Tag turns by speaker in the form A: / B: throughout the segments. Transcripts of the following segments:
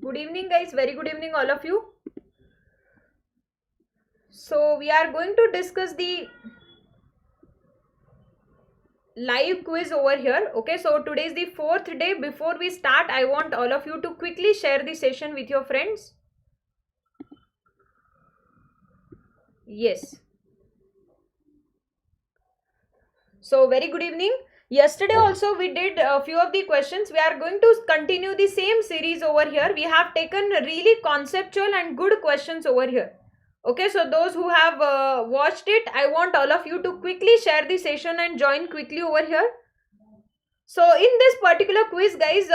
A: Good evening, guys. Very good evening, all of you. So, we are going to discuss the live quiz over here. Okay, so today is the fourth day. Before we start, I want all of you to quickly share the session with your friends. Yes. So, very good evening. Yesterday also we did a few of the questions. We are going to continue the same series over here. We have taken really conceptual and good questions over here. Okay, so those who have watched it, I want all of you to quickly share the session and join quickly over here. So in this particular quiz, guys,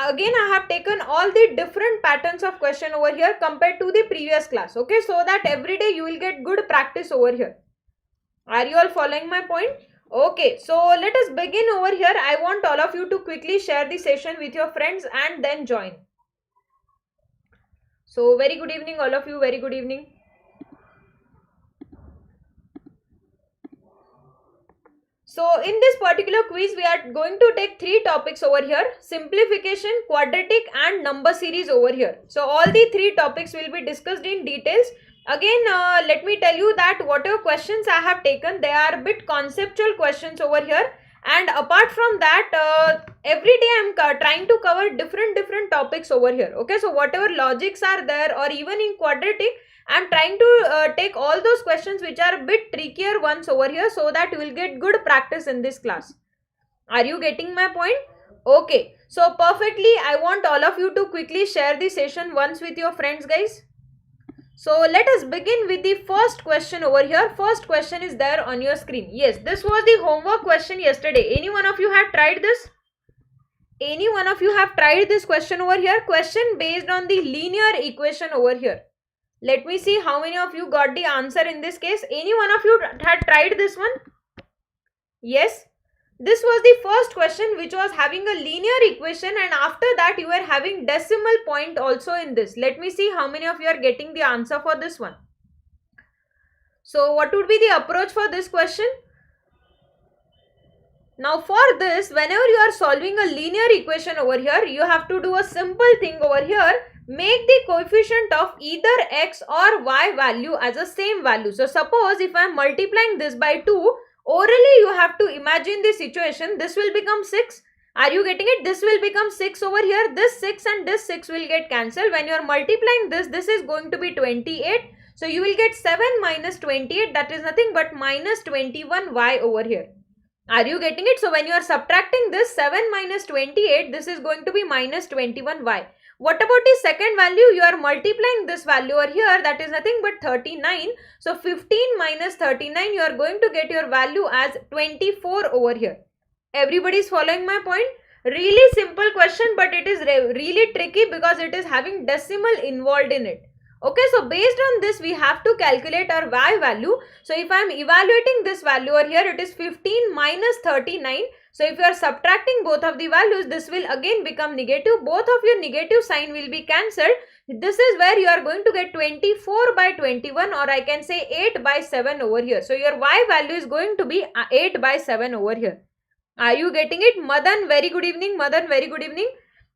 A: again I have taken all the different patterns of question over here compared to the previous class. Okay, so that every day you will get good practice over here. Are you all following my point? Okay, so let us begin over here. I want all of you to quickly share the session with your friends and then join. So very good evening, all of you. Very good evening. So in this particular quiz, we are going to take three topics over here: simplification, quadratic and number series over here. So all the three topics will be discussed in details. Again, let me tell you that whatever questions I have taken, they are a bit conceptual questions over here. And apart from that, every day I am trying to cover different topics over here. Okay, so whatever logics are there, or even in quadratic, I am trying to take all those questions which are a bit trickier ones over here, so that you will get good practice in this class. Are you getting my point? Okay, so perfectly, I want all of you to quickly share the session once with your friends, guys. So let us begin with the first question over here. First question is there on your screen. Yes, this was the homework question yesterday. Any one of you have tried this? Any one of you have tried this question over here? Question based on the linear equation over here. Let me see how many of you got the answer in this case. Any one of you had tried this one? Yes. This was the first question which was having a linear equation, and after that you were having decimal point also in this. Let me see how many of you are getting the answer for this one. So what would be the approach for this question? Now for this, whenever you are solving a linear equation over here, you have to do a simple thing over here. Make the coefficient of either x or y value as a same value. So suppose if I am multiplying this by 2, orally you have to imagine the situation. This will become 6. Are you getting it? This will become 6 over here. This 6 and this 6 will get cancelled. When you are multiplying this is going to be 28. So you will get 7 minus 28. That is nothing but minus 21y over here. Are you getting it? So when you are subtracting this 7 minus 28, this is going to be minus 21y. What about the second value? You are multiplying this value over here, that is nothing but 39. So 15 minus 39, you are going to get your value as 24 over here. Everybody is following my point? Really simple question, but it is really tricky because it is having decimal involved in it. Okay, so based on this, we have to calculate our y value. So if I am evaluating this value over here, it is 15 minus 39. So if you are subtracting both of the values, this will again become negative. Both of your negative sign will be cancelled. This is where you are going to get 24 by 21, or I can say 8 by 7 over here. So your y value is going to be 8 by 7 over here. Are you getting it? Madan, very good evening. Madan, very good evening.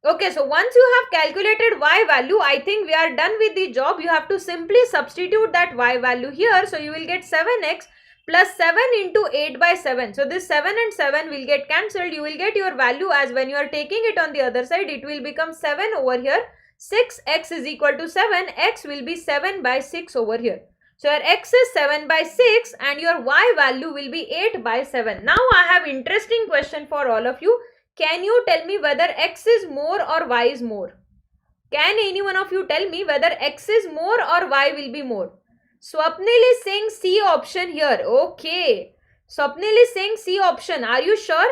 A: Okay, so once you have calculated y value, I think we are done with the job. You have to simply substitute that y value here. So you will get 7x plus 7 into 8 by 7. So this 7 and 7 will get cancelled. You will get your value as when you are taking it on the other side, it will become 7 over here. 6x is equal to 7. X will be 7 by 6 over here. So your x is 7 by 6 and your y value will be 8 by 7. Now I have interesting question for all of you. Can you tell me whether x is more or y is more? Can any one of you tell me whether x is more or y will be more? Swapnil is saying C option here. Okay. Swapnil is saying C option. Are you sure?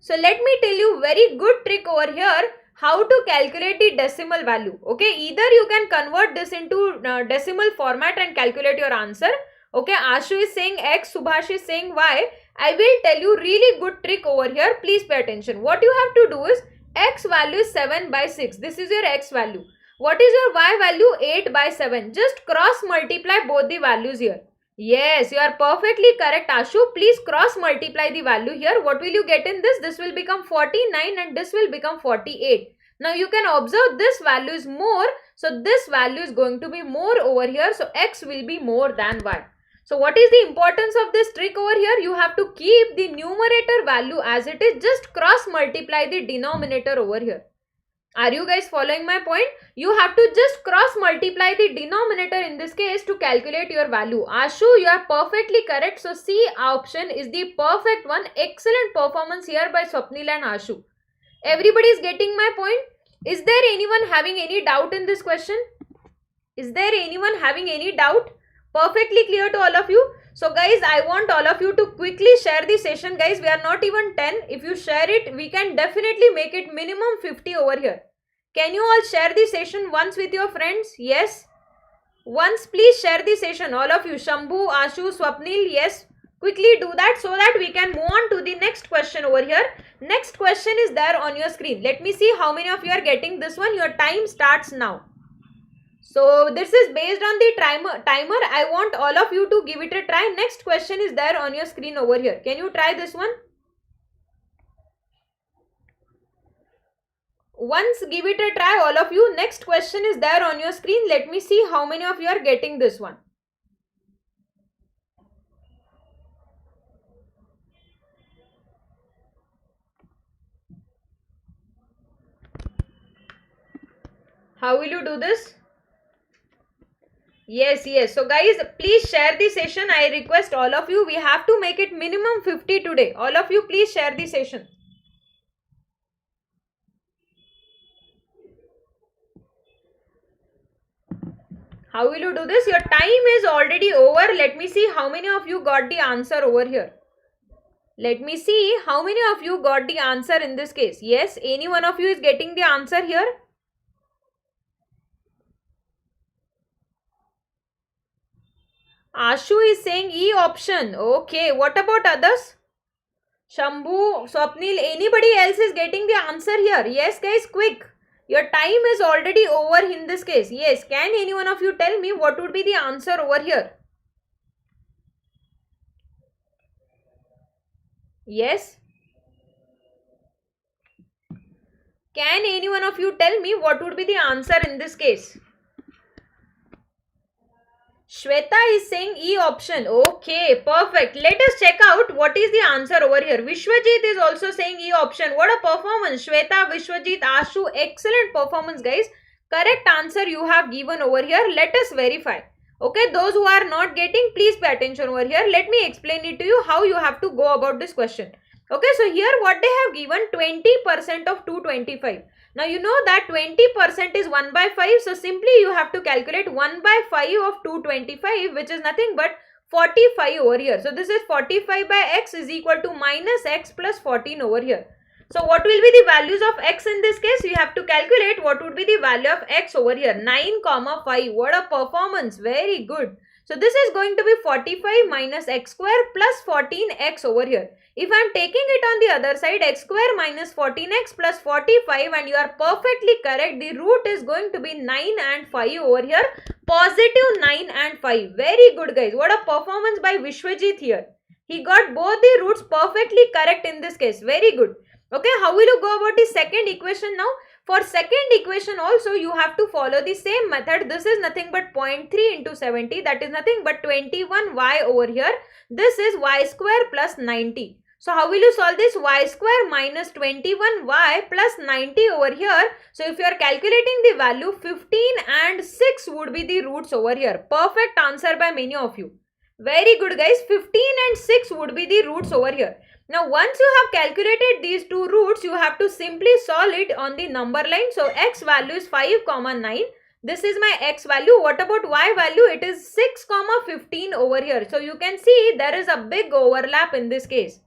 A: So let me tell you very good trick over here. How to calculate the decimal value. Okay. Either you can convert this into decimal format and calculate your answer. Okay. Ashu is saying x. Subhash is saying y. I will tell you really good trick over here. Please pay attention. What you have to do is x value is 7 by 6. This is your x value. What is your y value? 8 by 7. Just cross multiply both the values here. Yes, you are perfectly correct, Ashu. Please cross multiply the value here. What will you get in this? This will become 49 and this will become 48. Now you can observe this value is more, so this value is going to be more over here, so x will be more than y. So what is the importance of this trick over here? You have to keep the numerator value as it is, just cross multiply the denominator over here. Are you guys following my point? You have to just cross multiply the denominator in this case to calculate your value. Ashu, you are perfectly correct. So C option is the perfect one. Excellent performance here by Swapnil and Ashu. Everybody is getting my point? Is there anyone having any doubt in this question? Is there anyone having any doubt? Perfectly clear to all of you. So guys, I want all of you to quickly share the session. Guys, we are not even 10. If you share it, we can definitely make it minimum 50 over here. Can you all share the session once with your friends? Yes. Once please share the session. All of you. Shambhu, Ashu, Swapnil. Yes. Quickly do that so that we can move on to the next question over here. Next question is there on your screen. Let me see how many of you are getting this one. Your time starts now. So this is based on the timer. I want all of you to give it a try. Next question is there on your screen over here. Can you try this one? Once give it a try, all of you. Next question is there on your screen. Let me see how many of you are getting this one. How will you do this? Yes. So guys, please share the session. I request all of you. We have to make it minimum 50 today. All of you, please share the session. How will you do this? Your time is already over. Let me see how many of you got the answer over here. Let me see how many of you got the answer in this case. Yes, any one of you is getting the answer here? Ashu is saying E option. Okay, what about others? Shambhu, Swapnil, anybody else is getting the answer here? Yes guys, quick. Your time is already over in this case. Yes, can any one of you tell me what would be the answer over here? Yes. Can any one of you tell me what would be the answer in this case? Shweta is saying E option. Okay, perfect. Let us check out what is the answer over here. Vishwajit is also saying E option. What a performance. Shweta, Vishwajit, Ashu, excellent performance guys. Correct answer you have given over here. Let us verify. Okay, those who are not getting, please pay attention over here. Let me explain it to you how you have to go about this question. Okay, so here what they have given 20% of 225. Now you know that 20% is 1 by 5. So simply you have to calculate 1 by 5 of 225, which is nothing but 45 over here. So this is 45 by x is equal to minus x plus 14 over here. So what will be the values of x in this case? We have to calculate what would be the value of x over here. 9, 5. What a performance. Very good. So this is going to be 45 minus x square plus 14x over here. If I am taking it on the other side, x square minus 14x plus 45, and you are perfectly correct, the root is going to be 9 and 5 over here. Positive 9 and 5. Very good guys. What a performance by Vishwajit here. He got both the roots perfectly correct in this case. Very good. Okay, how will you go about the second equation now? For second equation also you have to follow the same method. This is nothing but 0.3 into 70. That is nothing but 21y over here. This is y square plus 90. So how will you solve this? Y square minus 21y plus 90 over here. So if you are calculating the value, 15 and 6 would be the roots over here. Perfect answer by many of you. Very good guys. 15 and 6 would be the roots over here. Now once you have calculated these two roots, you have to simply solve it on the number line. So x value is 5, 9. This is my x value. What about y value? It is 6, 15 over here. So you can see there is a big overlap in this case.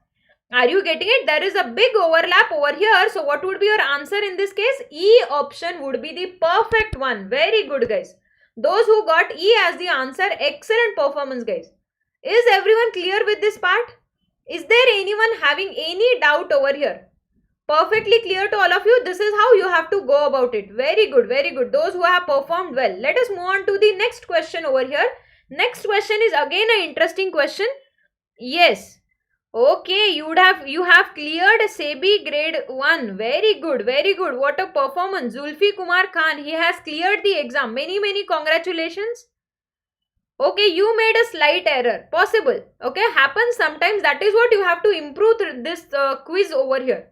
A: Are you getting it? There is a big overlap over here. So what would be your answer in this case? E option would be the perfect one. Very good guys. Those who got E as the answer, excellent performance guys. Is everyone clear with this part? Is there anyone having any doubt over here? Perfectly clear to all of you. This is how you have to go about it. Very good, very good. Those who have performed well. Let us move on to the next question over here. Next question is again an interesting question. Yes. Okay, you have cleared SEBI grade 1. Very good, very good. What a performance. Zulfi Kumar Khan, he has cleared the exam. Many congratulations. Okay, you made a slight error. Possible. Okay, happens sometimes. That is what you have to improve this quiz over here.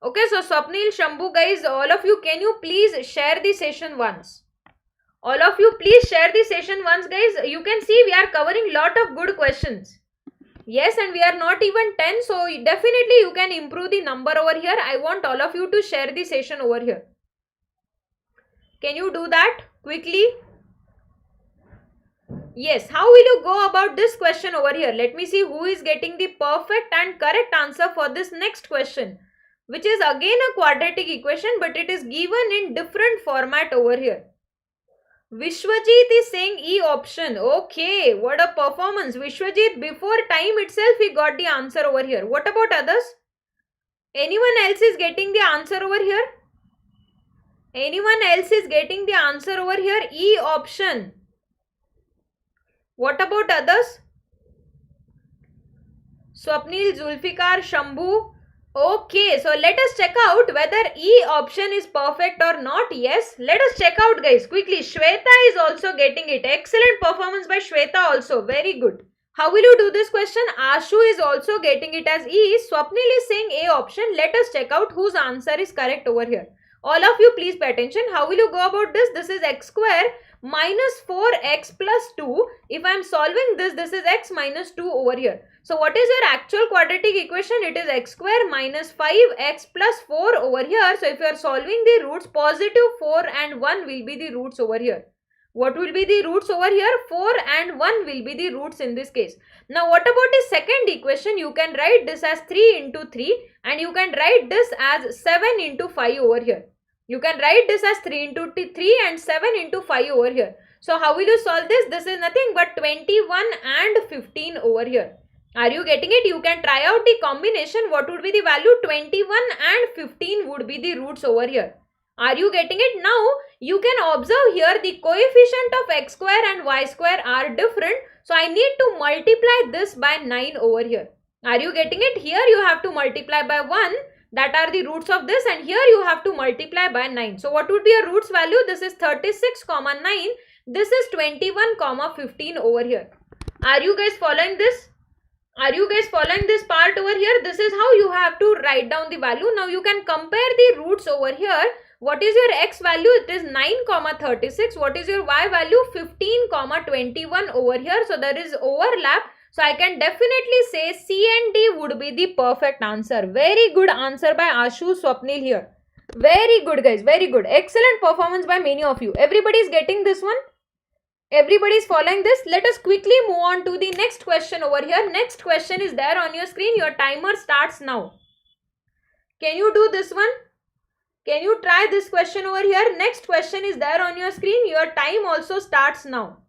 A: Okay, so Swapnil, Shambhu guys, all of you, can you please share the session once? All of you, please share the session once, guys. You can see we are covering lot of good questions. Yes, and we are not even 10, so definitely you can improve the number over here. I want all of you to share the session over here. Can you do that quickly? Yes, how will you go about this question over here? Let me see who is getting the perfect and correct answer for this next question, which is again a quadratic equation, but it is given in different format over here. Vishwajit is saying E option. Okay, what a performance. Vishwajit, before time itself he got the answer over here. What about others? Anyone else is getting the answer over here? Anyone else is getting the answer over here? E option. What about others? Swapnil, Zulfikar, Shambhu. Okay, so let us check out whether E option is perfect or not. Yes, let us check out guys quickly. Shweta is also getting it. Excellent performance by Shweta also. Very good. How will you do this question? Ashu is also getting it as E. Swapnil is saying A option. Let us check out whose answer is correct over here. All of you please pay attention. How will you go about this? This is x square minus 4x plus 2. If I am solving this, this is x minus 2 over here. So what is your actual quadratic equation? It is x square minus 5x plus 4 over here. So if you are solving the roots, positive 4 and 1 will be the roots over here. What will be the roots over here? 4 and 1 will be the roots in this case. Now what about the second equation? You can write this as 3 into 3 and you can write this as 7 into 5 over here. You can write this as 3 into 3 and 7 into 5 over here. So how will you solve this? This is nothing but 21 and 15 over here. Are you getting it? You can try out the combination. What would be the value? 21 and 15 would be the roots over here. Are you getting it? Now you can observe here the coefficient of x square and y square are different. So I need to multiply this by 9 over here. Are you getting it? Here you have to multiply by 1. That are the roots of this, and here you have to multiply by 9. So what would be your roots value? This is 36, 9. This is 21, 15 over here. Are you guys following this? Are you guys following this part over here? This is how you have to write down the value. Now you can compare the roots over here. What is your x value? It is 9, 36. What is your y value? 15, 21 over here. So there is overlap. So I can definitely say C and D would be the perfect answer. Very good answer by Ashu, Swapnil here. Very good guys, very good. Excellent performance by many of you. Everybody is getting this one? Everybody is following this? Let us quickly move on to the next question over here. Next question is there on your screen. Your timer starts now. Can you do this one? Can you try this question over here? Next question is there on your screen. Your time also starts now.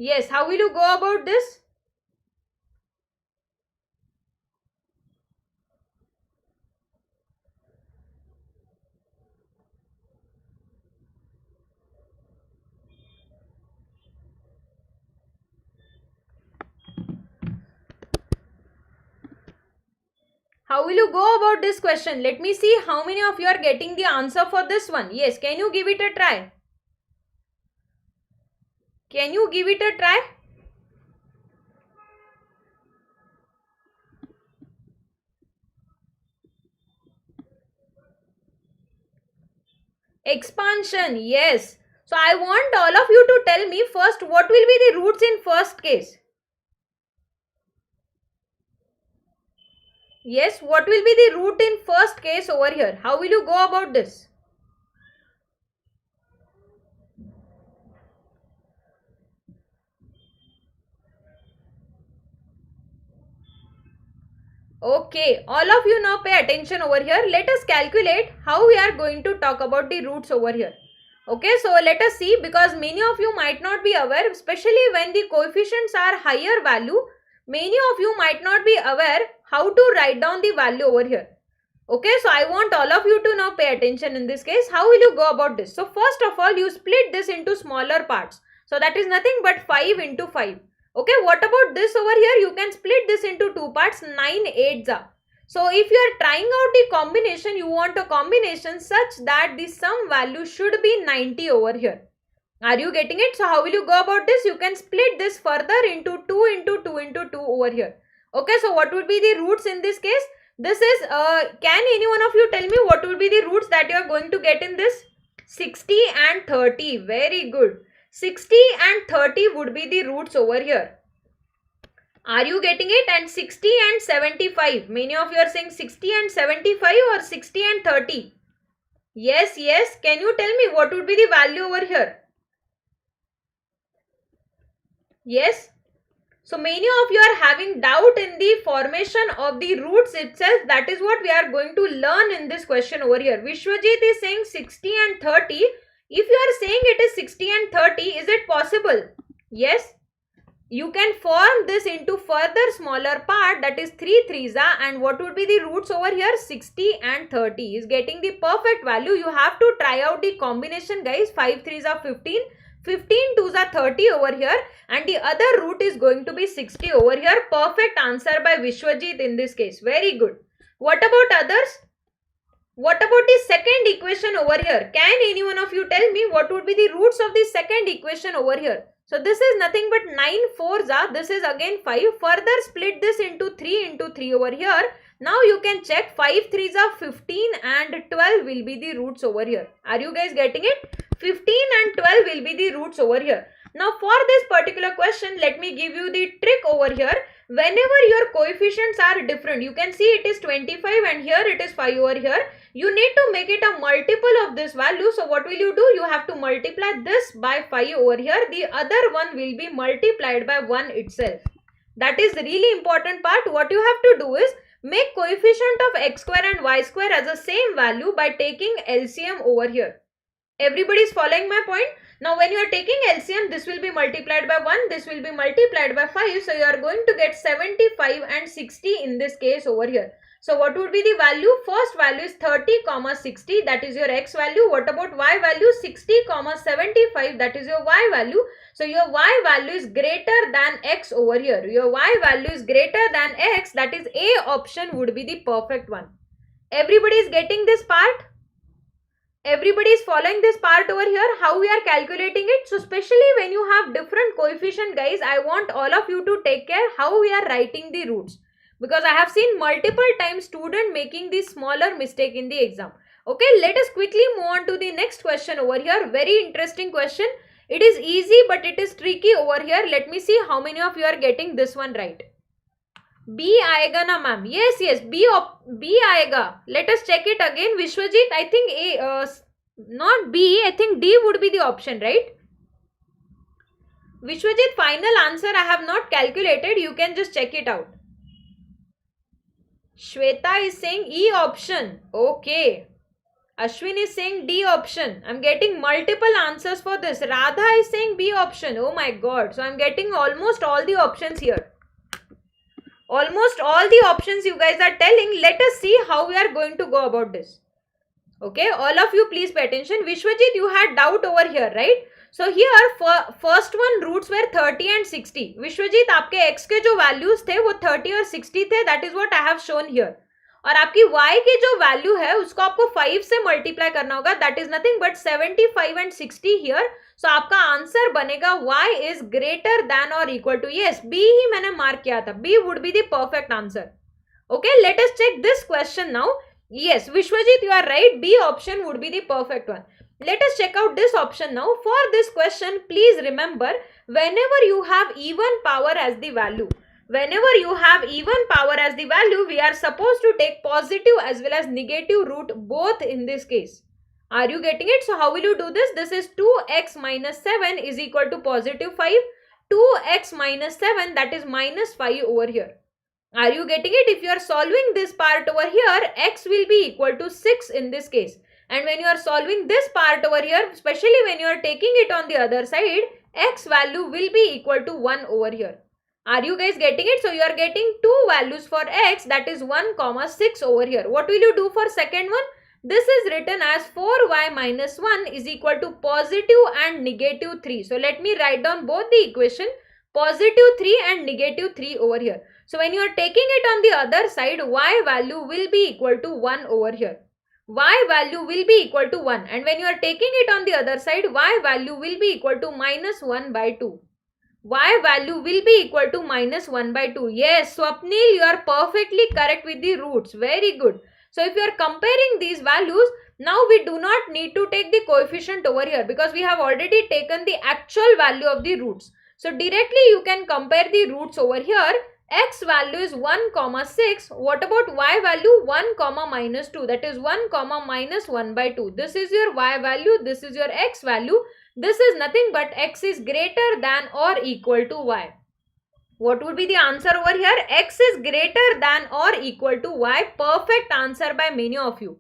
A: Yes, how will you go about this? How will you go about this question? Let me see how many of you are getting the answer for this one. Yes, can you give it a try? Can you give it a try? Expansion, yes. So I want all of you to tell me first what will be the roots in first case. Yes, what will be the root in first case over here? How will you go about this? Okay, all of you now pay attention over here. Let us calculate how we are going to talk about the roots over here. Okay, so let us see, because many of you might not be aware, especially when the coefficients are higher value, many of you might not be aware how to write down the value over here. Okay, so I want all of you to now pay attention in this case. How will you go about this? So first of all, you split this into smaller parts. So that is nothing but 5 into 5. Okay, what about this over here? You can split this into two parts, 9 8s are. So if you are trying out the combination, you want a combination such that the sum value should be 90 over here. Are you getting it? So how will you go about this? You can split this further into 2 into 2 into 2 over here. Okay, so what would be the roots in this case? This is, can any one of you tell me what would be the roots that you are going to get in this? 60 and 30. Very good. 60 and 30 would be the roots over here. Are you getting it? And 60 and 75. Many of you are saying 60 and 75 or 60 and 30. Yes, yes. Can you tell me what would be the value over here? Yes. So many of you are having doubt in the formation of the roots itself. That is what we are going to learn in this question over here. Vishwajit is saying 60 and 30. If you are saying it is 60 and 30, is it possible? Yes. You can form this into further smaller part, that is 3 3s, and what would be the roots over here? 60 and 30 is getting the perfect value. You have to try out the combination, guys. 5 3s are 15. 15 2s are 30 over here, and the other root is going to be 60 over here. Perfect answer by Vishwajit in this case. Very good. What about others? What about the second equation over here? Can any one of you tell me what would be the roots of the second equation over here? So this is nothing but 9 4s are. This is again 5. Further split this into 3 into 3 over here. Now you can check 5 3s are 15 and 12 will be the roots over here. Are you guys getting it? 15 and 12 will be the roots over here. Now for this particular question, let me give you the trick over here. Whenever your coefficients are different, you can see it is 25 and here it is 5 over here. You need to make it a multiple of this value. So what will you do? You have to multiply this by 5 over here. The other one will be multiplied by 1 itself. That is the really important part. What you have to do is make coefficient of x square and y square as the same value by taking LCM over here. Everybody is following my point? Now when you are taking LCM, this will be multiplied by 1, this will be multiplied by 5. So you are going to get 75 and 60 in this case over here. So what would be the value? First value is 30 comma 60, that is your x value. What about y value? 60 comma 75, that is your y value. So your y value is greater than x over here. Your y value is greater than x, that is A option would be the perfect one. Everybody is getting this part? Everybody is following this part over here, how we are calculating it. So especially when you have different coefficient, guys, I want all of you to take care how we are writing the roots, because I have seen multiple times student making the smaller mistake in the exam. Okay, let us quickly move on to the next question over here. Very interesting question. It is easy but it is tricky over here. Let me see how many of you are getting this one right. B आएगा ना ma'am? Yes, yes. B आएगा. Let us check it again. Vishwajit, I think A, not B. I think D would be the option, right? Vishwajit, final answer I have not calculated. You can just check it out. Shweta is saying E option. Okay. Ashwin is saying D option. I'm getting multiple answers for this. Radha is saying B option. Oh my god. So I'm getting almost all the options here. Almost all the options you guys are telling. Let us see how we are going to go about this. Okay, all of you please pay attention. Vishwajit, you had doubt over here, right? So here first one roots were 30 and 60. Vishwajit, आपके x के जो values थे वो 30 और 60 थे. That is what I have shown here. और आपकी y के जो value है उसको आपको 5 से multiply करना होगा. That is nothing but 75 and 60 here. So आपका आंसर बनेगा y is greater than or equal to, yes, B ही मैंने मार्क किया था. B would be the perfect answer. Okay, let us check this question now. Yes, Vishwajit, you are right. B option would be the perfect one. Let us check out this option now. For this question, please remember, whenever you have even power as the value, whenever you have even power as the value, we are supposed to take positive as well as negative root both in this case. Are you getting it? So how will you do this? This is 2x minus 7 is equal to positive 5. 2x minus 7, that is minus 5 over here. Are you getting it? If you are solving this part over here, x will be equal to 6 in this case. And when you are solving this part over here, especially when you are taking it on the other side, x value will be equal to 1 over here. Are you guys getting it? So you are getting two values for x, that is 1 comma 6 over here. What will you do for second one? This is written as 4y minus 1 is equal to positive and negative 3. So let me write down both the equation, positive 3 and negative 3 over here. So when you are taking it on the other side, y value will be equal to 1 over here. Y value will be equal to 1. And when you are taking it on the other side, y value will be equal to minus 1 by 2. Y value will be equal to minus 1 by 2. Yes, Swapnil, you are perfectly correct with the roots. Very good. So if you are comparing these values, now we do not need to take the coefficient over here because we have already taken the actual value of the roots. So directly you can compare the roots over here. X value is 1 comma 6. What about y value? 1 comma minus 2. That is 1 comma minus 1 by 2. This is your y value. This is your x value. This is nothing but x is greater than or equal to y. What would be the answer over here? X is greater than or equal to y. Perfect answer by many of you.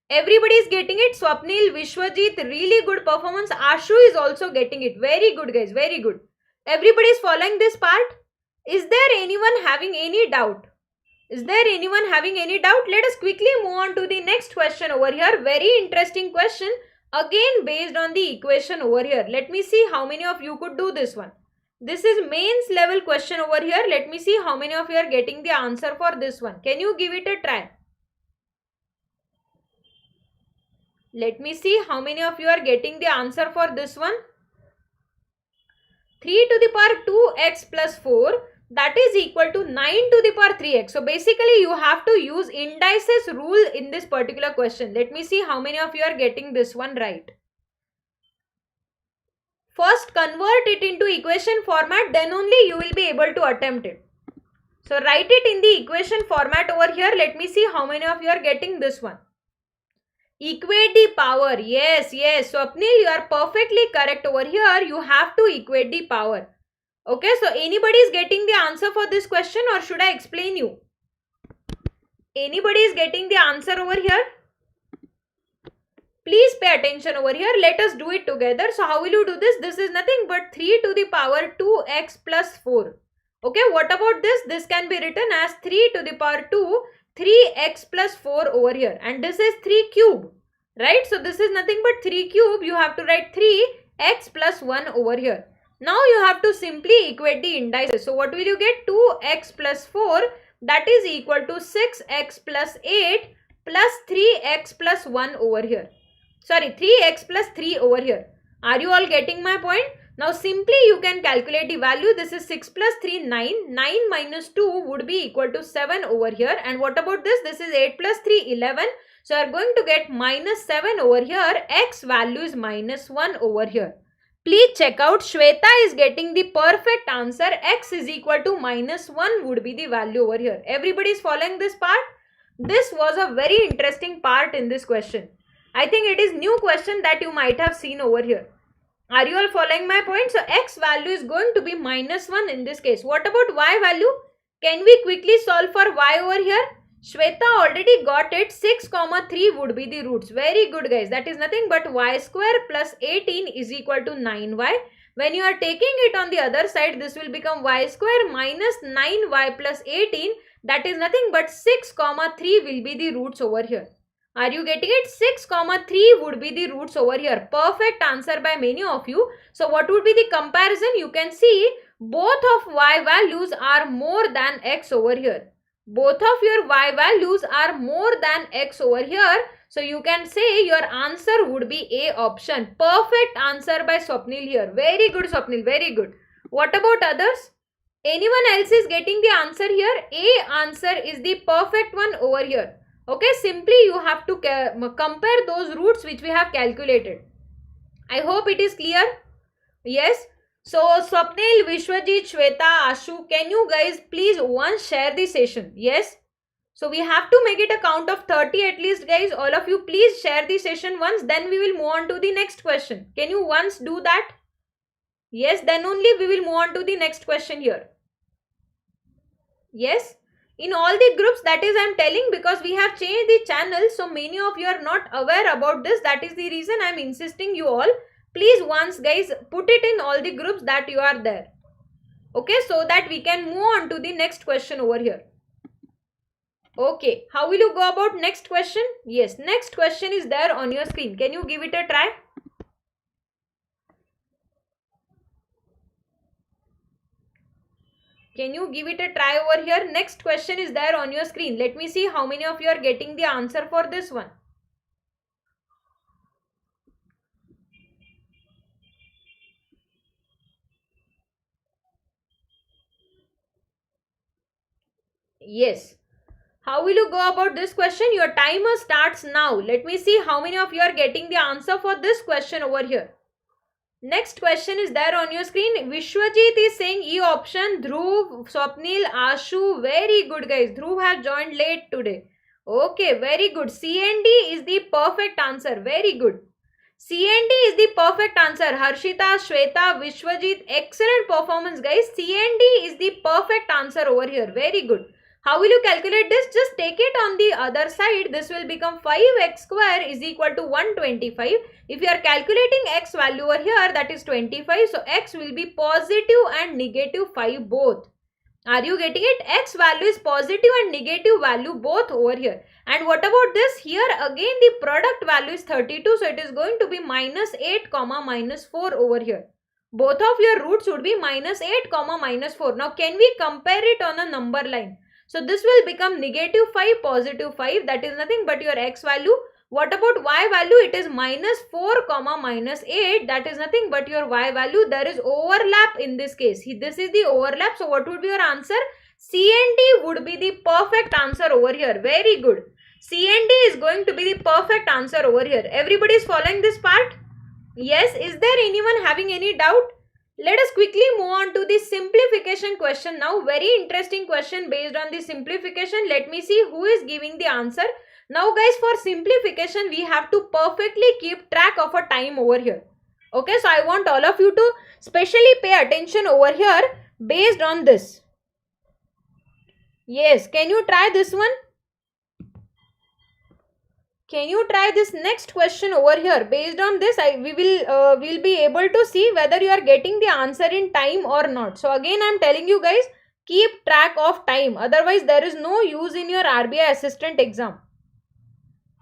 A: Everybody is getting it. Swapnil, Vishwajit, really good performance. Ashu is also getting it. Very good, guys. Very good. Everybody is following this part. Is there anyone having any doubt? Is there anyone having any doubt? Let us quickly move on to the next question over here. Very interesting question. Again based on the equation over here. Let me see how many of you could do this one. This is mains level question over here. Let me see how many of you are getting the answer for this one. Can you give it a try? Let me see how many of you are getting the answer for this one. 3 to the power 2x plus 4, that is equal to 9 to the power 3x. So basically you have to use indices rule in this particular question. Let me see how many of you are getting this one right. First convert it into equation format, then only you will be able to attempt it. So write it in the equation format over here. Let me see how many of you are getting this one. Equate the power. Yes, yes. Swapnil, you are perfectly correct over here. You have to equate the power. Okay, so anybody is getting the answer for this question or should I explain you? Anybody is getting the answer over here? Please pay attention over here. Let us do it together. So how will you do this? This is nothing but 3 to the power 2x plus 4. Okay, what about this? This can be written as 3 to the power 2, 3x plus 4 over here. And this is 3 cube. Right? So this is nothing but 3 cube. You have to write 3x plus 1 over here. Now you have to simply equate the indices. So what will you get? 2x plus 4, that is equal to 6x plus 8 plus 3x plus 1 over here. Sorry, 3x plus 3 over here. Are you all getting my point? Now simply you can calculate the value. This is 6 plus 3, 9. 9 minus 2 would be equal to 7 over here. And what about this? This is 8 plus 3, 11. So you are going to get minus 7 over here. X value is minus 1 over here. Please check out. Shweta is getting the perfect answer. X is equal to minus 1 would be the value over here. Everybody is following this part? This was a very interesting part in this question. I think it is new question that you might have seen over here. Are you all following my point? So x value is going to be minus 1 in this case. What about y value? Can we quickly solve for y over here? Shweta already got it. 6 comma 3 would be the roots. Very good, guys. That is nothing but y square plus 18 is equal to 9y. When you are taking it on the other side, this will become y square minus 9y plus 18. That is nothing but 6 comma 3 will be the roots over here. Are you getting it? 6 comma 3 would be the roots over here. Perfect answer by many of you. So what would be the comparison? You can see both of y values are more than x over here. Both of your y values are more than x over here. So you can say your answer would be A option. Perfect answer by Swapnil here. Very good, Swapnil. Very good. What about others? Anyone else is getting the answer here? A answer is the perfect one over here. Okay, simply you have to compare those roots which we have calculated. I hope it is clear. Yes. So, Swapnil, Vishwajit, Shweta, Ashu, can you guys please once share the session? Yes. So, we have to make it a count of 30 at least, guys. All of you please share the session once. Then we will move on to the next question. Can you once do that? Yes, then only we will move on to the next question here. Yes. In all the groups, that is I am telling because we have changed the channel. So, many of you are not aware about this. That is the reason I am insisting you all. Please once guys put it in all the groups that you are there. Okay, so that we can move on to the next question over here. Okay, how will you go about next question? Yes, next question is there on your screen. Can you give it a try? Can you give it a try over here? Next question is there on your screen. Let me see how many of you are getting the answer for this one. Yes. How will you go about this question? Your timer starts now. Let me see how many of you are getting the answer for this question over here. Next question is there on your screen. Vishwajit is saying E option. Dhruv, Swapnil, Ashu. Very good, guys. Dhruv has joined late today. Okay, very good. C and D is the perfect answer. Very good. C and D is the perfect answer. Harshita, Shweta, Vishwajit. Excellent performance, guys. C and D is the perfect answer over here. Very good. How will you calculate this? Just take it on the other side. This will become 5x square is equal to 125. If you are calculating x value over here, that is 25. So x will be positive and negative 5 both. Are you getting it? X value is positive and negative value both over here. And what about this? Here again the product value is 32. So it is going to be minus 8 comma minus 4 over here. Both of your roots would be minus 8 comma minus 4. Now can we compare it on a number line? So this will become negative 5, positive 5. That is nothing but your x value. What about y value? It is minus 4 comma minus 8. That is nothing but your y value. There is overlap in this case. This is the overlap. So what would be your answer? C and D would be the perfect answer over here. Very good. C and D is going to be the perfect answer over here. Everybody is following this part? Yes. Is there anyone having any doubt? Let us quickly move on to the simplification question now. Very interesting question based on the simplification. Let me see who is giving the answer. Now guys, for simplification, we have to perfectly keep track of a time over here. Okay, so I want all of you to specially pay attention over here based on this. Yes, can you try this one? Can you try this next question over here? Based on this, we will be able to see whether you are getting the answer in time or not. So again, I am telling you guys, keep track of time. Otherwise, there is no use in your RBI assistant exam.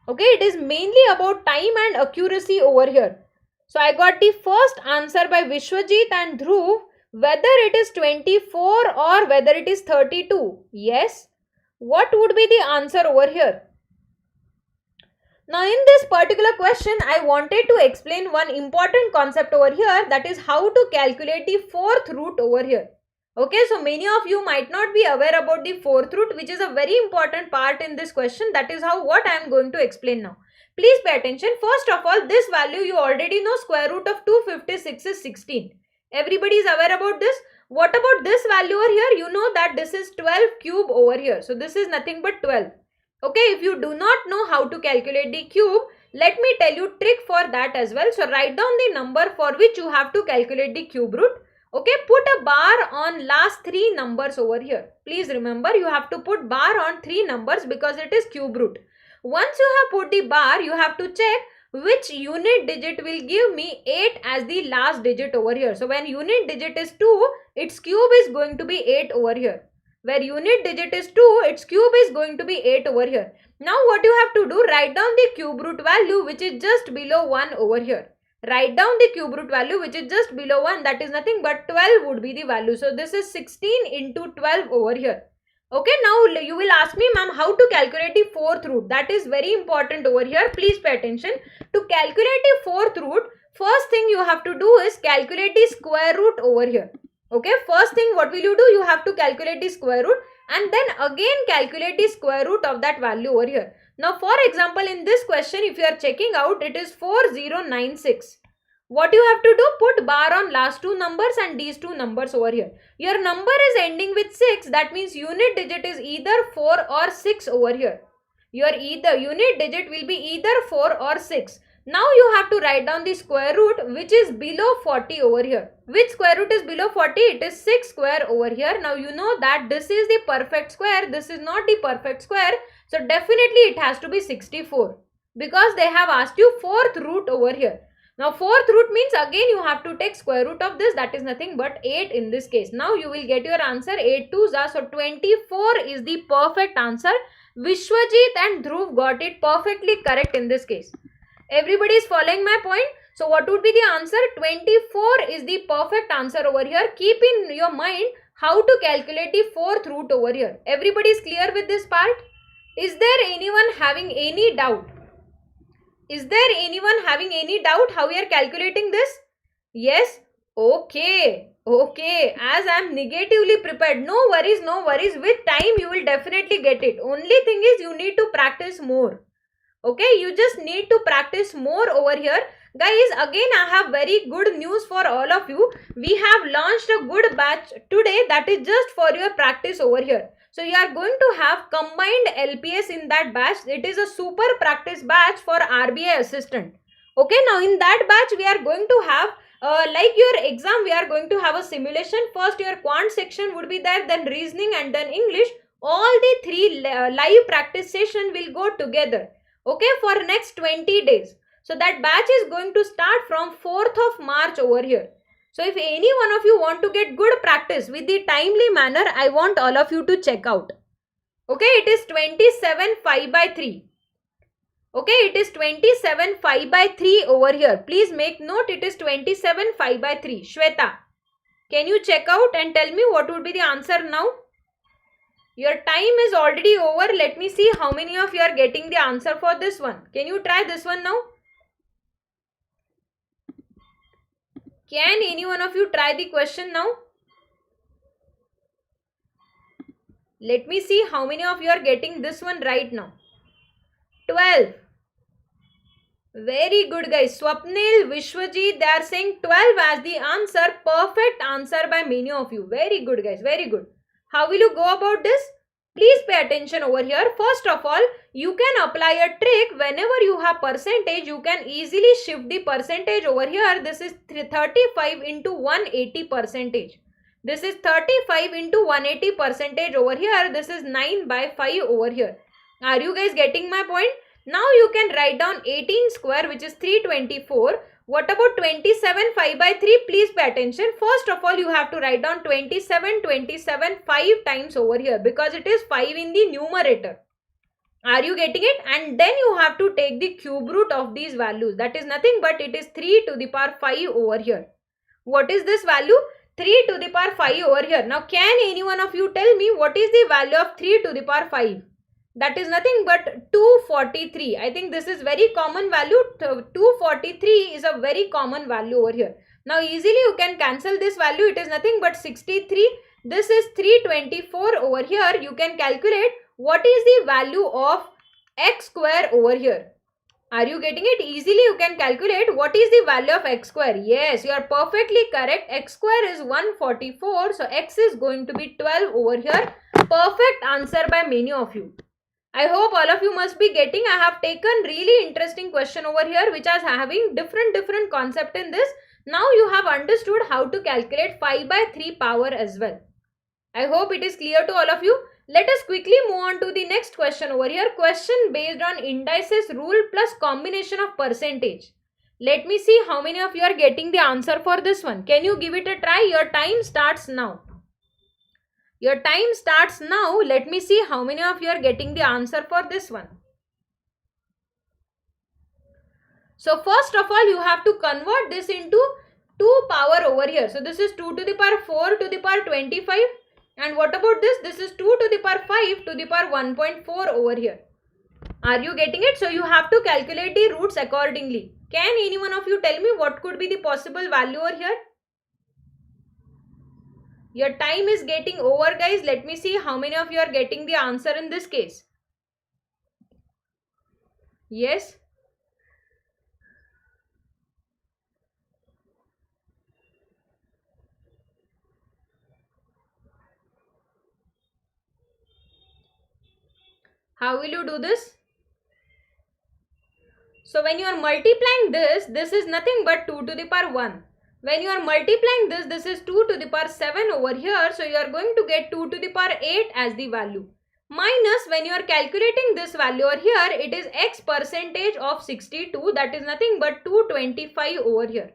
A: Okay, it is mainly about time and accuracy over here. So I got the first answer by Vishwajit and Dhruv, whether it is 24 or whether it is 32. Yes. What would be the answer over here? Now in this particular question, I wanted to explain one important concept over here, that is how to calculate the fourth root over here. Okay, so many of you might not be aware about the fourth root, which is a very important part in this question. That is what I am going to explain now. Please pay attention. First of all, this value you already know, square root of 256 is 16. Everybody is aware about this. What about this value over here? You know that this is 12 cube over here. So this is nothing but 12. Okay, if you do not know how to calculate the cube, let me tell you trick for that as well. So write down the number for which you have to calculate the cube root. Okay, put a bar on last 3 numbers over here. Please remember, you have to put bar on 3 numbers because it is cube root. Once you have put the bar, you have to check which unit digit will give me 8 as the last digit over here. So when unit digit is 2, its cube is going to be 8 over here. Where unit digit is 2, its cube is going to be 8 over here. Now what you have to do, write down the cube root value which is just below 1 over here. Write down the cube root value which is just below 1, that is nothing but 12 would be the value. So this is 16 into 12 over here. Okay, now you will ask me, ma'am, how to calculate the fourth root. That is very important over here. Please pay attention. To calculate the fourth root, first thing you have to do is calculate the square root over here. Okay, first thing what will you do? You have to calculate the square root and then again calculate the square root of that value over here. Now for example, in this question, if you are checking out, it is 4096. What you have to do? Put bar on last 2 numbers and these 2 numbers over here. Your number is ending with 6. That means unit digit is either 4 or 6 over here. Your unit digit will be either 4 or 6. Now you have to write down the square root which is below 40 over here. Which square root is below 40? It is 6 square over here. Now you know that this is the perfect square. This is not the perfect square. So definitely it has to be 64. Because they have asked you fourth root over here. Now fourth root means again you have to take square root of this, that is nothing but 8 in this case. Now you will get your answer 8 2s are, so 24 is the perfect answer. Vishwajit and Dhruv got it perfectly correct in this case. Everybody is following my point? So what would be the answer? 24 is the perfect answer over here. Keep in your mind how to calculate the fourth root over here. Everybody is clear with this part? Is there anyone having any doubt? Is there anyone having any doubt how we are calculating this? Yes? Okay. Okay. As I am negatively prepared. No worries, no worries. With time you will definitely get it. Only thing is you need to practice more. Okay, you just need to practice more over here. Guys, again I have very good news for all of you. We have launched a good batch today that is just for your practice over here. So you are going to have combined LPS in that batch. It is a super practice batch for RBI assistant. Okay, now in that batch we are going to have like your exam, we are going to have a simulation. First your quant section would be there, then reasoning and then English. All the three live practice session will go together. Okay, for next 20 days. So that batch is going to start from 4th of March over here. So if any one of you want to get good practice with the timely manner, I want all of you to check out. Okay, it is 27 5 by 3. Okay, it is 27 5 by 3 over here. Please make note, it is 27 5 by 3. Shweta, can you check out and tell me what would be the answer now? Your time is already over. Let me see how many of you are getting the answer for this one. Can you try this one now? Can any one of you try the question now? Let me see how many of you are getting this one right now. 12. Very good guys. Swapnil, Vishwajit, they are saying 12 as the answer. Perfect answer by many of you. Very good guys. Very good. How will you go about this? Please pay attention over here. First of all, you can apply a trick. Whenever you have percentage, you can easily shift the percentage over here. This is 35 into 180 percentage. This is 35 into 180 percentage over here. This is 9 by 5 over here. Are you guys getting my point? Now you can write down 18 square, which is 324. What about 27 5 by 3? Please pay attention. First of all, you have to write down 27 5 times over here because it is 5 in the numerator. Are you getting it? And then you have to take the cube root of these values. That is nothing but it is 3 to the power 5 over here. What is this value? 3 to the power 5 over here. Now, can any one of you tell me what is the value of 3 to the power 5? That is nothing but 243. I think this is very common value. 243 is a very common value over here. Now easily you can cancel this value. It is nothing but 63. This is 324 over here. You can calculate what is the value of x square over here. Are you getting it? Easily you can calculate what is the value of x square. Yes, you are perfectly correct. X square is 144. So x is going to be 12 over here. Perfect answer by many of you. I hope all of you must be getting. I have taken really interesting question over here which is having different concept in this. Now you have understood how to calculate 5 by 3 power as well. I hope it is clear to all of you. Let us quickly move on to the next question over here. Question based on indices rule plus combination of percentage. Let me see how many of you are getting the answer for this one. Can you give it a try? Your time starts now. Your time starts now. Let me see how many of you are getting the answer for this one. So first of all, you have to convert this into 2 power over here. So this is 2 to the power 4 to the power 25. And what about this? This is 2 to the power 5 to the power 1.4 over here. Are you getting it? So you have to calculate the roots accordingly. Can any one of you tell me what could be the possible value over here? Your time is getting over guys. Let me see how many of you are getting the answer in this case. Yes. How will you do this? So when you are multiplying this is nothing but 2 to the power 1. When you are multiplying this is 2 to the power 7 over here. So you are going to get 2 to the power 8 as the value. minus when you are calculating this value over here, it is x percentage of 62, that is nothing but 225 over here.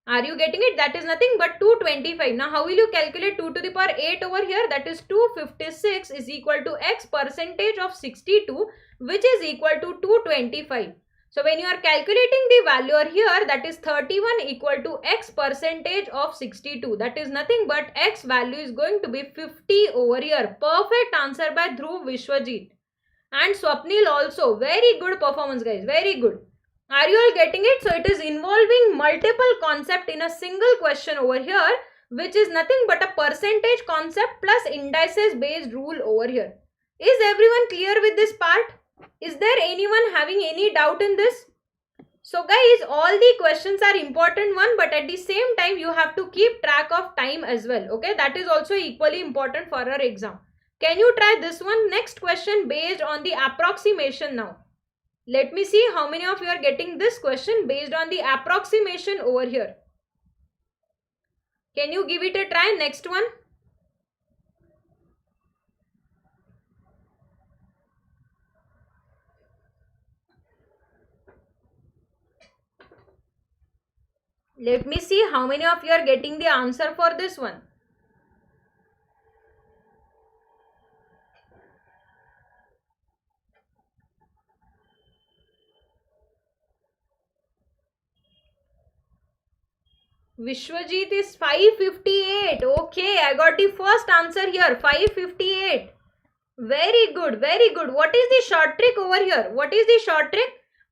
A: Are you getting it? That is nothing but 225. Now how will you calculate 2 to the power 8 over here? That is 256 is equal to x percentage of 62, which is equal to 225. So when you are calculating the value over here, that is 31 equal to x percentage of 62. That is nothing but x value is going to be 50 over here. Perfect answer by Dhruv, Vishwajit and Swapnil also. Very good performance, guys. Very good. Are you all getting it? So it is involving multiple concepts in a single question over here, which is nothing but a percentage concept plus indices based rule over here. Is everyone clear with this part? Is there anyone having any doubt in this? So guys, all the questions are important one, but at the same time you have to keep track of time as well. Okay, that is also equally important for our exam. Can you try this one? Next question based on the approximation now. Let me see how many of you are getting this question based on the approximation over here. Can you give it a try? Next one. Let me see how many of you are getting the answer for this one. Vishwajit is 558. Okay, I got the first answer here. 558. Very good, very good. What is the short trick over here? What is the short trick?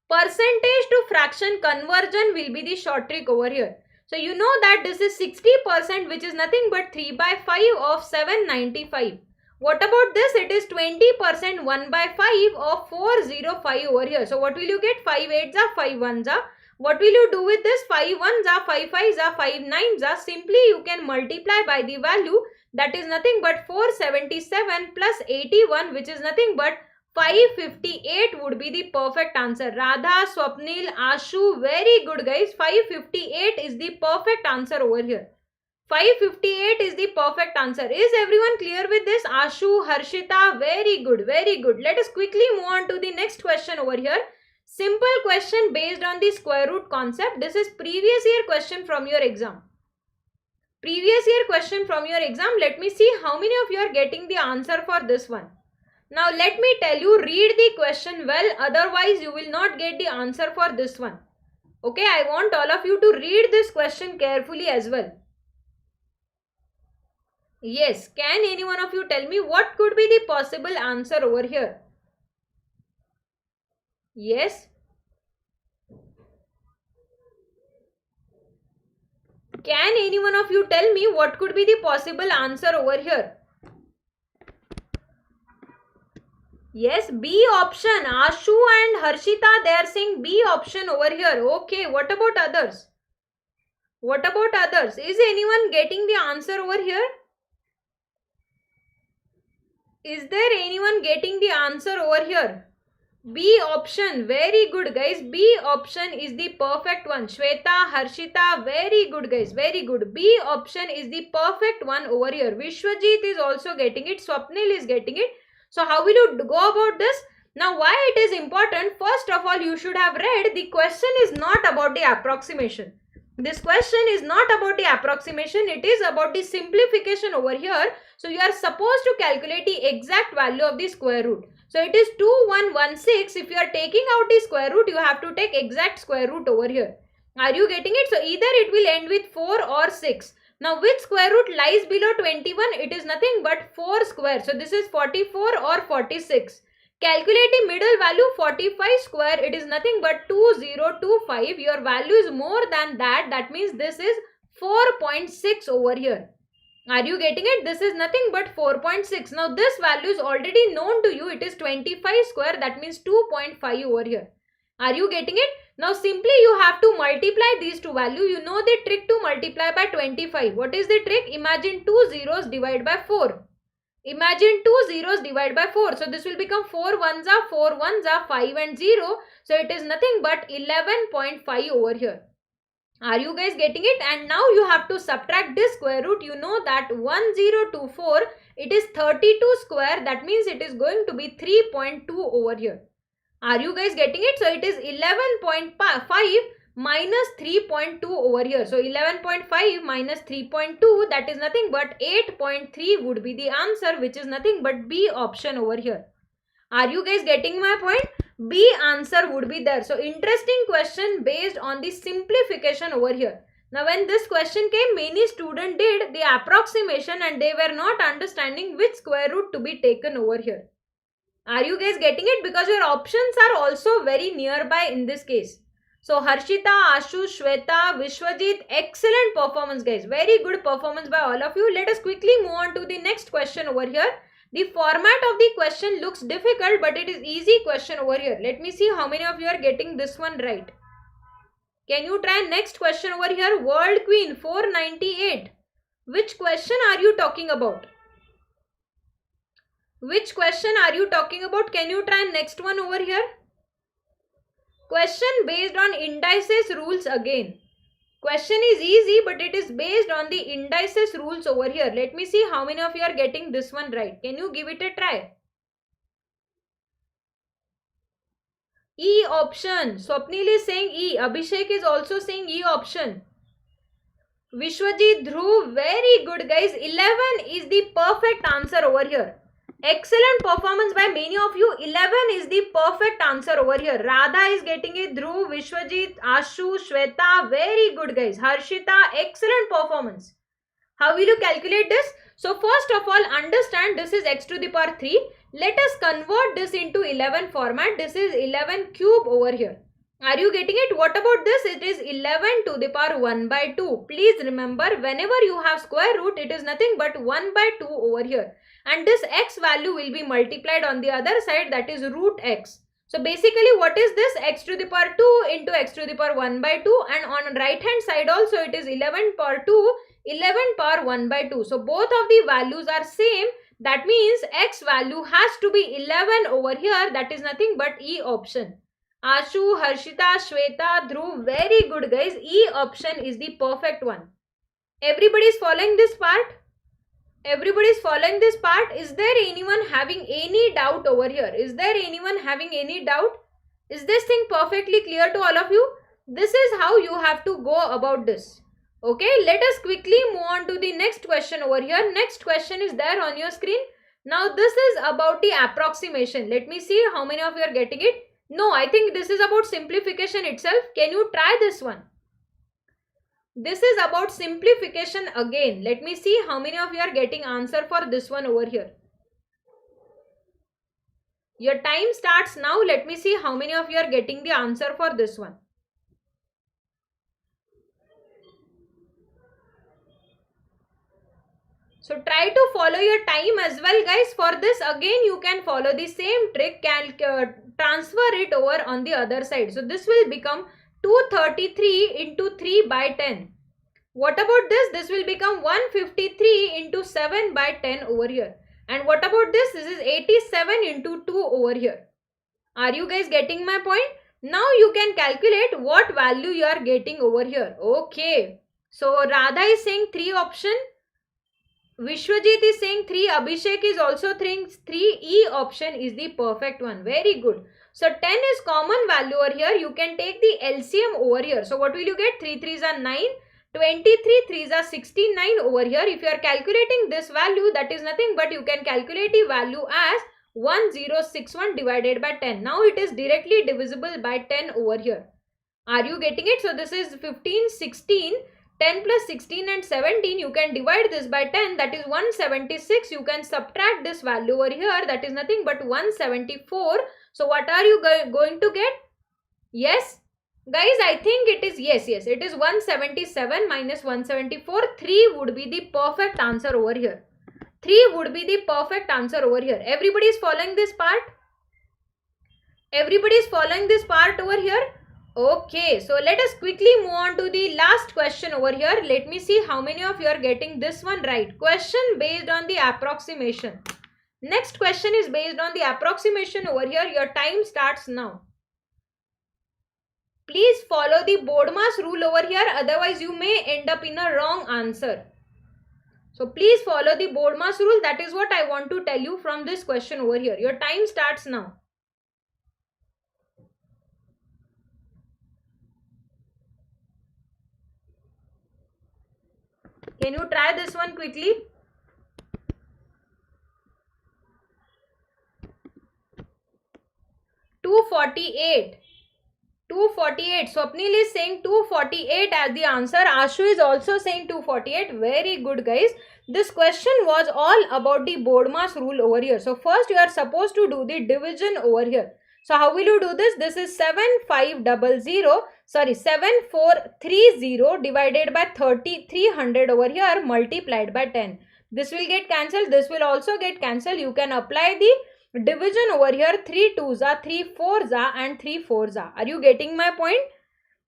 A: Percentage to fraction conversion will be the short trick over here. So you know that this is 60%, which is nothing but 3 by 5 of 795. What about this? It is 20%, 1 by 5 of 405 over here. So what will you get? 5 8s are 5 1s are. What will you do with this? 5 1s are 5 5s are 5 9s are. Simply you can multiply by the value, that is nothing but 477 plus 81, which is nothing but 558 would be the perfect answer. Radha, Swapnil, Ashu, very good guys. 558 is the perfect answer over here. 558 is the perfect answer. Is everyone clear with this? Ashu, Harshita, very good, very good. Let us quickly move on to the next question over here. Simple question based on the square root concept. This is previous year question from your exam. Previous year question from your exam. Let me see how many of you are getting the answer for this one. Now let me tell you, read the question well, otherwise you will not get the answer for this one. Okay, I want all of you to read this question carefully as well. Yes, can any one of you tell me what could be the possible answer over here? Yes. Can any one of you tell me what could be the possible answer over here? Yes, B option. Ashu and Harshita, they are saying B option over here. Okay, what about others? What about others? Is anyone getting the answer over here? Is there anyone getting the answer over here? B option. Very good guys. B option is the perfect one. Shweta, Harshita, very good guys. Very good. B option is the perfect one over here. Vishwajit is also getting it. Swapnil is getting it. So how will you go about this? Now why it is important? First of all, you should have read the question is not about the approximation. This question is not about the approximation. It is about the simplification over here. So you are supposed to calculate the exact value of the square root. So it is 2116. If you are taking out the square root, you have to take exact square root over here. Are you getting it? So either it will end with 4 or 6. Now which square root lies below 21? It is nothing but 4 square. So this is 44 or 46. Calculate the middle value 45 square. It is nothing but 2025. Your value is more than that. That means this is 4.6 over here. Are you getting it? This is nothing but 4.6. Now this value is already known to you. It is 25 square. That means 2.5 over here. Are you getting it? Now simply you have to multiply these two values. You know the trick to multiply by 25. What is the trick? Imagine 2 zeros divided by 4. Imagine 2 zeros divided by 4. So this will become 4 ones are 4 ones are 5 and 0. So it is nothing but 11.5 over here. Are you guys getting it? And now you have to subtract this square root. You know that 1024 It is 32 square. That means it is going to be 3.2 over here. Are you guys getting it? So it is 11.5 minus 3.2 over here. So 11.5 minus 3.2, that is nothing but 8.3 would be the answer, which is nothing but B option over here. Are you guys getting my point? B answer would be there. So interesting question based on the simplification over here. Now when this question came, many students did the approximation and they were not understanding which square root to be taken over here. Are you guys getting it? Because your options are also very nearby in this case. So Harshita, Ashu, Shweta, Vishwajit, excellent performance guys. Very good performance by all of you. Let us quickly move on to the next question over here. The format of the question looks difficult, but it is easy question over here. Let me see how many of you are getting this one right. Can you try next question over here? World Queen 498. Which question are you talking about? Which question are you talking about? Can you try next one over here? Question based on indices rules again. Question is easy, but it is based on the indices rules over here. Let me see how many of you are getting this one right. Can you give it a try? E option. Swapnil is saying E. Abhishek is also saying E option. Vishwajit, Dhruv, very good guys. 11 is the perfect answer over here. Excellent performance by many of you. 11 is the perfect answer over here. Radha is getting it. Dhruv, Vishwajit, Ashu, Shweta, very good guys. Harshita, excellent performance. How will you calculate this? So first of all, understand this is x to the power 3. Let us convert this into 11 format. This is 11 cube over here. Are you getting it? What about this? It is 11 to the power 1 by 2. Please remember, whenever you have square root, it is nothing but 1 by 2 over here. And this x value will be multiplied on the other side, that is root x. So basically what is this? X to the power 2 into x to the power 1 by 2, and on right hand side also it is 11 power 2, 11 power 1 by 2. So both of the values are same. That means x value has to be 11 over here. That is nothing but E option. Ashu, Harshita, Shweta, Dhruv, very good guys. E option is the perfect one. Everybody is following this part? Everybody is following this part? Is there anyone having any doubt over here? Is there anyone having any doubt? Is this thing perfectly clear to all of you? This is how you have to go about this. Okay, let us quickly move on to the next question over here. Next question is there on your screen. Now this is about the approximation. Let me see how many of you are getting it. No, I think this is about simplification itself. Can you try this one? This is about simplification again. Let me see how many of you are getting answer for this one over here. Your time starts now. Let me see how many of you are getting the answer for this one. So try to follow your time as well guys. For this again you can follow the same trick. Transfer it over on the other side. So this will become 233 into 3 by 10. What about this? This will become 153 into 7 by 10 over here. And what about this? This is 87 into 2 over here. Are you guys getting my point? Now you can calculate what value you are getting over here. Okay. So Radha is saying 3 option. Vishwajit is saying 3. Abhishek is also saying 3. E option is the perfect one. Very good. So 10 is common value over here. You can take the LCM over here. So what will you get? 3 3s are 9. 23 3s are 69 over here. If you are calculating this value, that is nothing but you can calculate the value as 1061 divided by 10. Now it is directly divisible by 10 over here. Are you getting it? So this is 15, 16. 10 plus 16 and 17, you can divide this by 10, that is 176. You can subtract this value over here, that is nothing but 174. So what are you going to get? Yes guys, I think it is yes, it is 177 minus 174. 3 would be the perfect answer over here. 3 would be the perfect answer over here. Everybody is following this part? Everybody is following this part over here? Okay, so let us quickly move on to the last question over here. Let me see how many of you are getting this one right. Question based on the approximation. Next question is based on the approximation over here. Your time starts now. Please follow the BODMAS rule over here. Otherwise, you may end up in a wrong answer. So please follow the BODMAS rule. That is what I want to tell you from this question over here. Your time starts now. Can you try this one quickly? $248. 248. Swapnil is saying 248 as the answer. Ashu is also saying 248. Very good, guys. This question was all about the BODMAS rule over here. So first you are supposed to do the division over here. So how will you do this? This is 7430 divided by 300 over here multiplied by 10. This will get cancelled. This will also get cancelled. You can apply the division over here. 3 2s are 3 4s are and 3 4s are. Are you getting my point?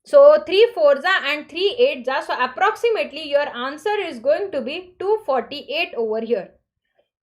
A: So 3 4s are and 3 8s are. So approximately your answer is going to be 248 over here.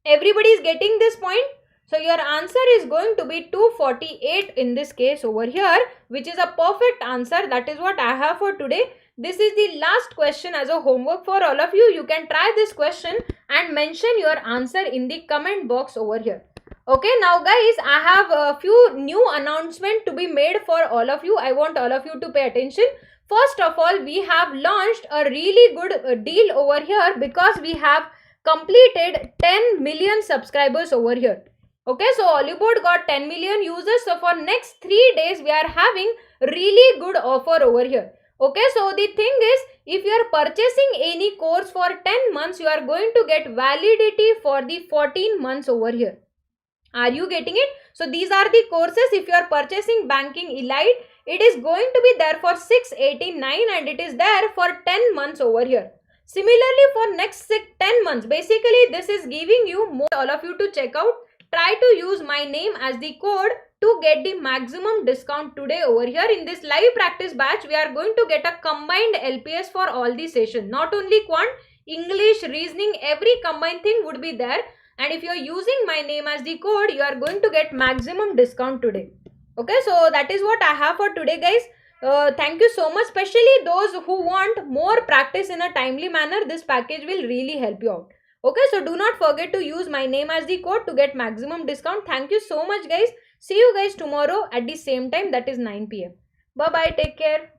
A: Everybody is getting this point? So your answer is going to be 248 in this case over here, which is a perfect answer. That is what I have for today. This is the last question as a homework for all of you. You can try this question and mention your answer in the comment box over here. Okay, now guys, I have a few new announcements to be made for all of you. I want all of you to pay attention. First of all, we have launched a really good deal over here because we have completed 10 million subscribers over here. Okay, so Ollywood got 10 million users. So for next 3 days, we are having really good offer over here. Okay, so the thing is, if you are purchasing any course for 10 months, you are going to get validity for the 14 months over here. Are you getting it? So these are the courses. If you are purchasing Banking Elite, it is going to be there for 689 and it is there for 10 months over here. Similarly, for next 10 months, basically this is giving you more, all of you to check out. Try to use my name as the code to get the maximum discount today over here. In this live practice batch, we are going to get a combined LPS for all the sessions. Not only quant, English, reasoning, every combined thing would be there. And if you are using my name as the code, you are going to get maximum discount today. Okay, so that is what I have for today, guys. Thank you so much. Especially those who want more practice in a timely manner, this package will really help you out. Okay, so do not forget to use my name as the code to get maximum discount. Thank you so much, guys. See you guys tomorrow at the same time, that is 9 PM. Bye-bye. Take care.